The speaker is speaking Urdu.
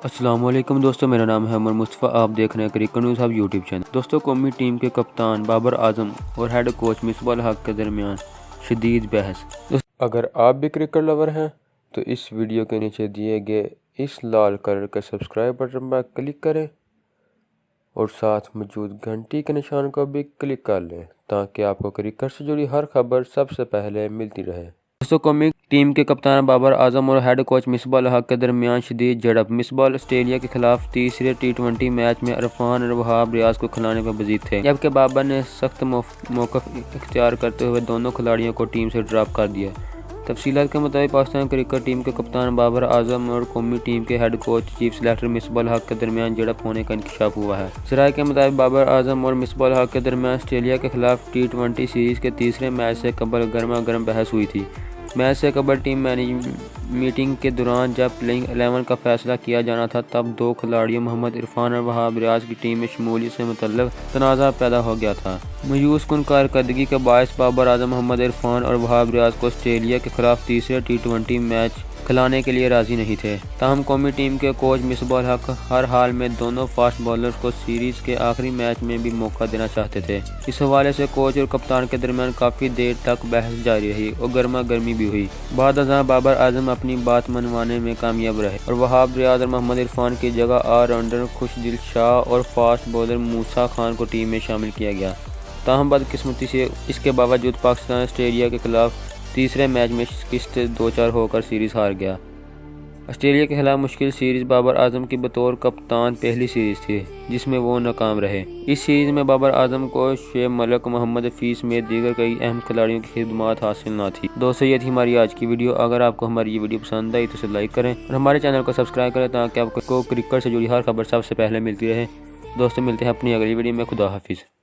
السلام علیکم دوستو، میرا نام ہے عمر مصطفیٰ۔ آپ دیکھ رہے ہیں cricket news hub YouTube channel. دوستو، قومی ٹیم کے کپتان بابر اعظم اور ہیڈ کوچ مصباح الحق کے درمیان شدید بحث۔ اگر آپ بھی کرکٹ لور ہیں تو اس ویڈیو کے نیچے دیے گئے اس لال کلر کے سبسکرائب بٹن پر کلک کریں اور ساتھ موجود گھنٹی کے نشان کو بھی کلک کر لیں تاکہ آپ کو کرکٹ سے جڑی ہر خبر سب سے پہلے ملتی رہے۔ دوستو، قومی ٹیم کے کپتان بابر اعظم اور ہیڈ کوچ مصباح الحق کے درمیان شدید جھڑپ۔ مصباح آسٹریلیا کے خلاف تیسرے ٹی20 میچ میں عرفان اور وہاب ریاض کو کھلانے پر بزید تھے، جبکہ بابر نے سخت موقف اختیار کرتے ہوئے دونوں کھلاڑیوں کو ٹیم سے ڈراپ کر دیا۔ تفصیلات کے مطابق پاکستان کرکٹ ٹیم کے کپتان بابر اعظم اور قومی ٹیم کے head coach chief selector Misbah ul Haq کے درمیان جھڑپ ہونے کا انکشاف ہوا ہے۔ ذرائع کے مطابق بابر اعظم اور مصباح الحق کے درمیان آسٹریلیا کے خلاف ٹی20 سیریز کے تیسرے میچ سے قبل گرما گرم بحث ہوئی تھی۔ میچ سے قبل ٹیم میٹنگ کے دوران جب پلئنگ 11 کا فیصلہ کیا جانا تھا، تب دو کھلاڑیوں محمد عرفان اور وہاب ریاض کی ٹیم میں شمولیت سے متعلق تنازع پیدا ہو گیا تھا۔ مایوس کن کارکردگی کے باعث بابر اعظم محمد عرفان اور وہاب ریاض کو آسٹریلیا کے خلاف تیسرے ٹی20 میچ کھلانے کے لیے راضی نہیں تھے۔ تاہم قومی ٹیم کے کوچ مصباح الحق ہر حال میں دونوں فاسٹ بولرز کو سیریز کے آخری میچ میں بھی موقع دینا چاہتے تھے۔ اس حوالے سے کوچ اور کپتان کے درمیان کافی دیر تک بحث جاری رہی اور گرما گرمی بھی ہوئی۔ بعد ازاں بابر اعظم اپنی بات منوانے میں کامیاب رہے اور وہاب ریاض اور محمد عرفان کی جگہ آل راؤنڈر خوشدل شاہ اور فاسٹ بولر موسیٰ خان کو ٹیم میں شامل کیا گیا۔ تاہم بدقسمتی سے اس کے باوجود پاکستان آسٹریلیا کے خلاف تیسرے میچ میں شکست 2-4 ہو کر سیریز ہار گیا۔ آسٹریلیا کے خلاف مشکل سیریز بابر اعظم کی بطور کپتان پہلی سیریز تھی جس میں وہ ناکام رہے۔ اس سیریز میں بابر اعظم کو شعیب ملک، محمد حفیظ سمیت دیگر کئی اہم کھلاڑیوں کی خدمات حاصل نہ تھی۔ دوستو، یہ تھی ہماری آج کی ویڈیو۔ اگر آپ کو ہماری یہ ویڈیو پسند آئی تو اسے لائک کریں اور ہمارے چینل کو سبسکرائب کریں تاکہ آپ کو کرکٹ سے جڑی ہر خبر سب سے پہلے ملتی رہے۔ دوستو، ملتے ہیں اپنی اگلی ویڈیو میں۔ خدا حافظ۔